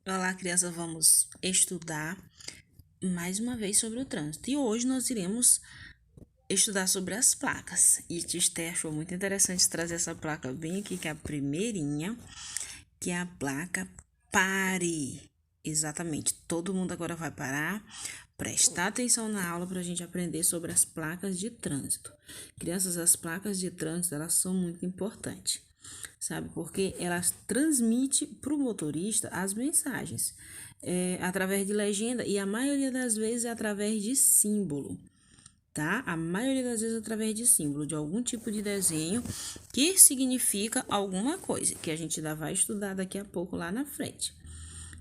Olá, crianças, vamos estudar mais uma vez sobre o trânsito. E hoje nós iremos estudar sobre as placas. E Tisté achou muito interessante trazer essa placa bem aqui, que é a primeirinha, que é a placa pare. Exatamente, todo mundo agora vai parar, prestar atenção na aula para a gente aprender sobre as placas de trânsito. Crianças, as placas de trânsito, elas são muito importantes, sabe? Porque elas transmitem para o motorista as mensagens através de legenda e a maioria das vezes é através de símbolo, tá? A maioria das vezes é através de símbolo, de algum tipo de desenho que significa alguma coisa, que a gente ainda vai estudar daqui a pouco lá na frente.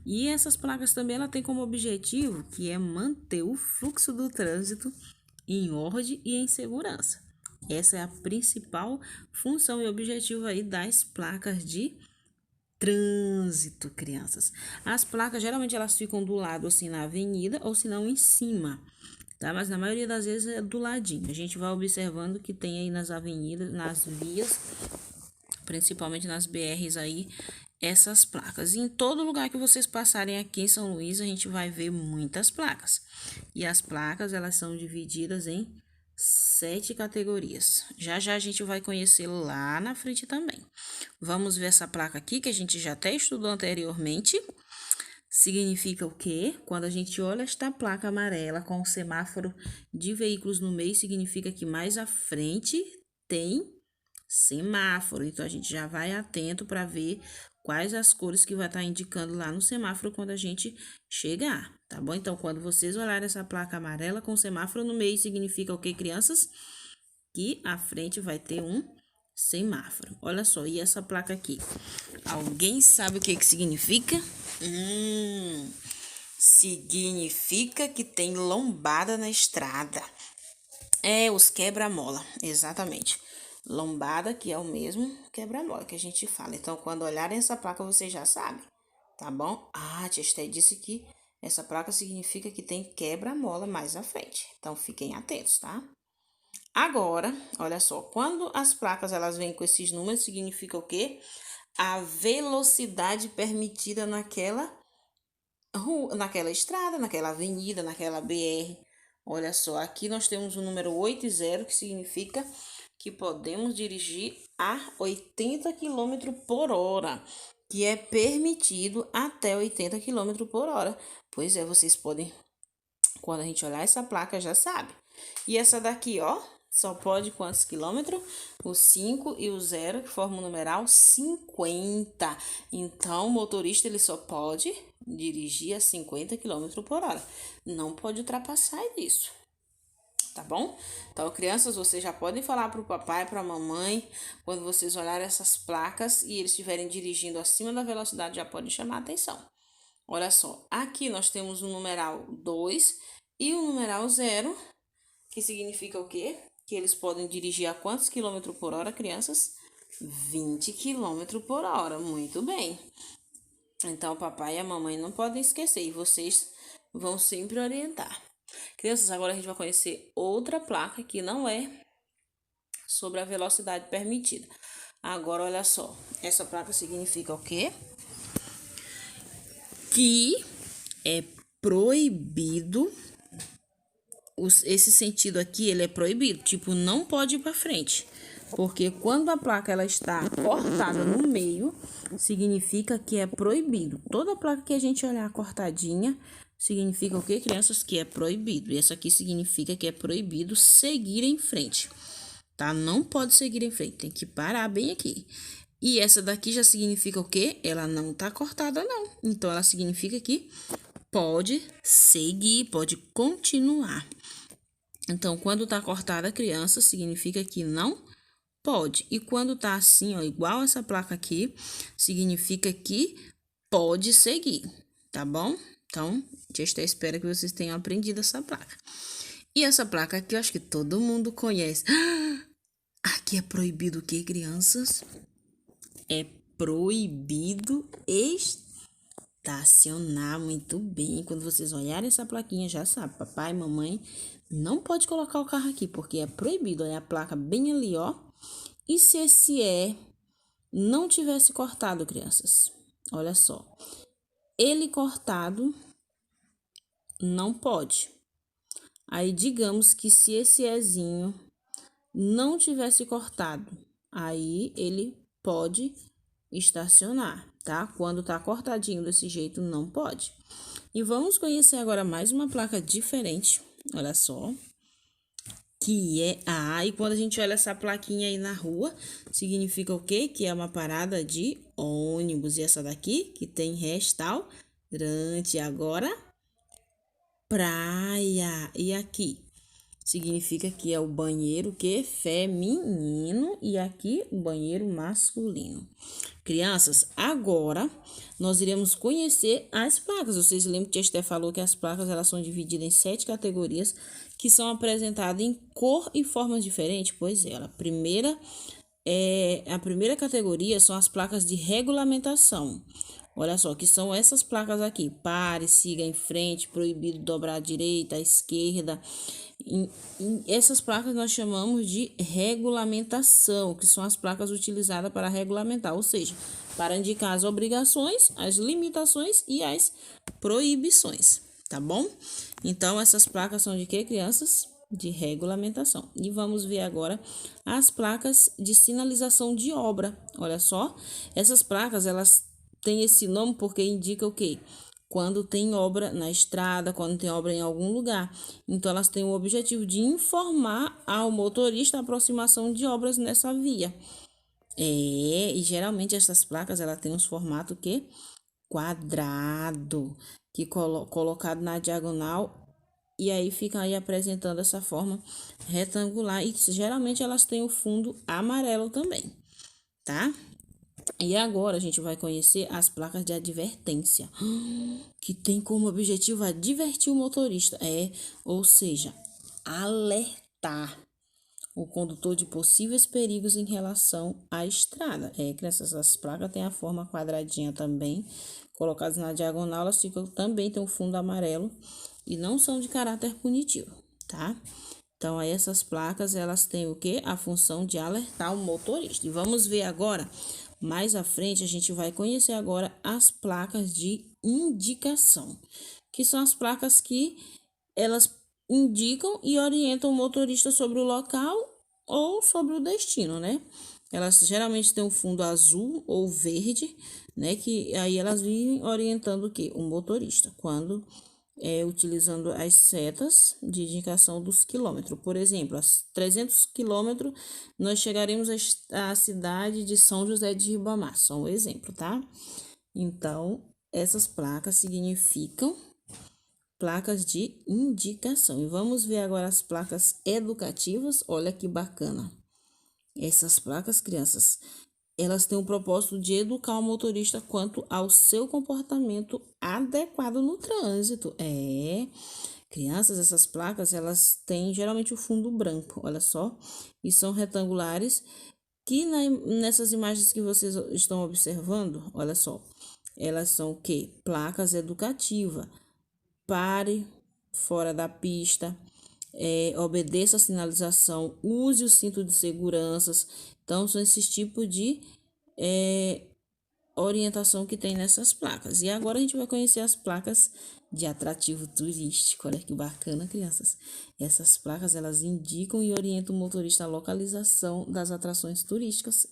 E essas placas também ela tem como objetivo que é manter o fluxo do trânsito em ordem e em segurança. Essa é a principal função e objetivo aí das placas de trânsito, crianças. As placas geralmente elas ficam do lado assim na avenida ou se não em cima, tá? Mas na maioria das vezes é do ladinho. A gente vai observando que tem aí nas avenidas, nas vias, principalmente nas BRs aí, essas placas. E em todo lugar que vocês passarem aqui em São Luís, a gente vai ver muitas placas. E as placas, elas são divididas em 7 categorias. Já já a gente vai conhecer lá na frente também. Vamos ver essa placa aqui, que a gente já até estudou anteriormente. Significa o quê? Quando a gente olha esta placa amarela com o semáforo de veículos no meio, significa que mais à frente tem semáforo. Então, a gente já vai atento para ver quais as cores que vai estar indicando lá no semáforo quando a gente chegar, tá bom? Então, quando vocês olharem essa placa amarela com semáforo no meio, significa o quê, crianças? Que à frente vai ter um semáforo. Olha só, e essa placa aqui? Alguém sabe o que significa? Significa que tem lombada na estrada. É os quebra-mola, exatamente. Lombada, que é o mesmo quebra-mola que a gente fala. Então, quando olharem essa placa, vocês já sabem, tá bom? Ah, a tia Esté disse que essa placa significa que tem quebra-mola mais à frente. Então, fiquem atentos, tá? Agora, olha só, quando as placas elas vêm com esses números, significa o quê? A velocidade permitida naquela rua, naquela estrada, naquela avenida, naquela BR. Olha só, aqui nós temos o número 80, que significa que podemos dirigir a 80 km por hora, que é permitido até 80 km por hora. Pois é, vocês podem, quando a gente olhar essa placa, já sabe. E essa daqui, ó, só pode quantos quilômetros? O 5 e o 0, que formam o numeral 50. Então, o motorista ele só pode dirigir a 50 km por hora. Não pode ultrapassar isso, tá bom? Então, crianças, vocês já podem falar para o papai, para a mamãe, quando vocês olharem essas placas e eles estiverem dirigindo acima da velocidade, já podem chamar a atenção. Olha só, aqui nós temos o numeral 2 e o numeral 0, que significa o quê? Que eles podem dirigir a quantos quilômetros por hora, crianças? 20 km por hora, muito bem. Então, o papai e a mamãe não podem esquecer e vocês vão sempre orientar. Crianças, agora a gente vai conhecer outra placa que não é sobre a velocidade permitida. Agora, olha só, essa placa significa o quê? Que é proibido, esse sentido aqui, ele é proibido, tipo, não pode ir para frente. Porque quando a placa ela está cortada no meio, significa que é proibido. Toda placa que a gente olhar cortadinha, significa o quê, crianças? Que é proibido. E essa aqui significa que é proibido seguir em frente, tá? Não pode seguir em frente, tem que parar bem aqui. E essa daqui já significa o quê? Ela não tá cortada, não. Então, ela significa que pode seguir, pode continuar. Então, quando tá cortada a criança, significa que não pode. E quando tá assim, ó, igual essa placa aqui, significa que pode seguir, tá bom? Então, já estou espero que vocês tenham aprendido essa placa. E essa placa aqui, eu acho que todo mundo conhece. Aqui é proibido o quê, crianças? É proibido estacionar. Muito bem. Quando vocês olharem essa plaquinha, já sabe, papai, mamãe, não pode colocar o carro aqui, porque é proibido. Olha a placa bem ali, ó. E se esse não tivesse cortado, crianças? Olha só. ele cortado, não pode. Aí, digamos que se esse ezinho não tivesse cortado, aí ele pode estacionar, tá? Quando tá cortadinho desse jeito, não pode. E vamos conhecer agora mais uma placa diferente, olha só. Que é e quando a gente olha essa plaquinha aí na rua, significa o quê? Que é uma parada de ônibus. E essa daqui, que tem restaurante. Agora, praia. E aqui, significa que é o banheiro que feminino e aqui o banheiro masculino. Crianças, agora nós iremos conhecer as placas. Vocês lembram que a Esté falou que as placas elas são divididas em 7 categorias que são apresentadas em cor e formas diferentes? Pois é, a primeira categoria são as placas de regulamentação. Olha só, que são essas placas aqui: pare, siga em frente, proibido dobrar à direita, à esquerda. Essas placas nós chamamos de regulamentação, que são as placas utilizadas para regulamentar, ou seja, para indicar as obrigações, as limitações e as proibições, tá bom? Então, essas placas são de quê, crianças? De regulamentação. E vamos ver agora as placas de sinalização de obra. Olha só, essas placas, elas têm esse nome porque indica o quê? Quando tem obra na estrada, quando tem obra em algum lugar. Então, elas têm o objetivo de informar ao motorista a aproximação de obras nessa via. E geralmente essas placas, ela tem uns formatos que quadrado, que colocado na diagonal, e aí fica aí apresentando essa forma retangular, e geralmente elas têm o fundo amarelo também, tá? E agora a gente vai conhecer as placas de advertência, que tem como objetivo advertir o motorista, ou seja, alertar o condutor de possíveis perigos em relação à estrada. Crianças, essas placas têm a forma quadradinha também, colocadas na diagonal, elas ficam, também tem um fundo amarelo e não são de caráter punitivo, tá? Então, aí essas placas, elas têm o quê? A função de alertar o motorista. E vamos ver agora, mais à frente, a gente vai conhecer agora as placas de indicação, que são as placas que elas indicam e orientam o motorista sobre o local ou sobre o destino, né? Elas geralmente têm um fundo azul ou verde, né? Que aí elas vêm orientando o quê? O motorista, quando utilizando as setas de indicação dos quilômetros. Por exemplo, a 300 quilômetros, nós chegaremos à cidade de São José de Ribamar. Só um exemplo, tá? Então, essas placas significam placas de indicação. E vamos ver agora as placas educativas. Olha que bacana. Essas placas, crianças, elas têm o propósito de educar o motorista quanto ao seu comportamento adequado no trânsito. Crianças, essas placas, elas têm geralmente o fundo branco, olha só, e são retangulares, que nessas imagens que vocês estão observando, olha só, elas são o quê? Placas educativas. Pare fora da pista, obedeça a sinalização, use o cinto de segurança. Então, são esses tipos de orientação que tem nessas placas. E agora a gente vai conhecer as placas de atrativo turístico. Olha que bacana, crianças. Essas placas, elas indicam e orientam o motorista a localização das atrações turísticas.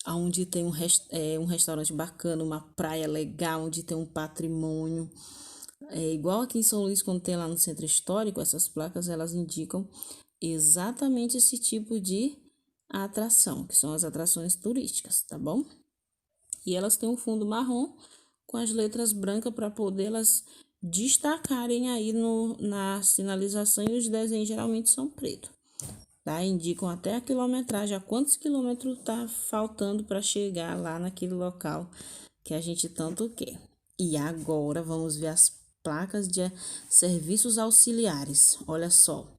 Onde tem um restaurante bacana, uma praia legal, onde tem um patrimônio. Igual aqui em São Luís, quando tem lá no centro histórico, essas placas, elas indicam exatamente esse tipo de atração, que são as atrações turísticas, tá bom? E elas têm um fundo marrom com as letras brancas para poder elas destacarem aí na sinalização, e os desenhos geralmente são pretos, tá? Indicam até a quilometragem, a quantos quilômetros tá faltando para chegar lá naquele local que a gente tanto quer. E agora vamos ver as placas de serviços auxiliares. Olha só,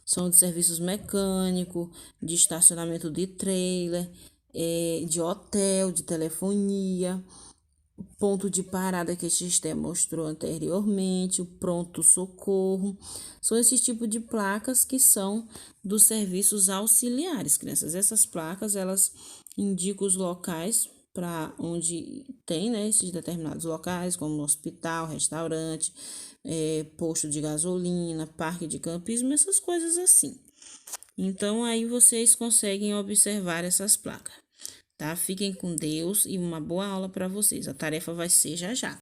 são de serviços mecânico, de estacionamento de trailer, de hotel, de telefonia, ponto de parada que a Xté mostrou anteriormente, o pronto-socorro. São esses tipos de placas que são dos serviços auxiliares, crianças. Essas placas, elas indicam os locais para onde tem, né, esses determinados locais, como no hospital, restaurante, posto de gasolina, parque de campismo, essas coisas assim. Então, aí vocês conseguem observar essas placas, tá? Fiquem com Deus e uma boa aula para vocês. A tarefa vai ser já já.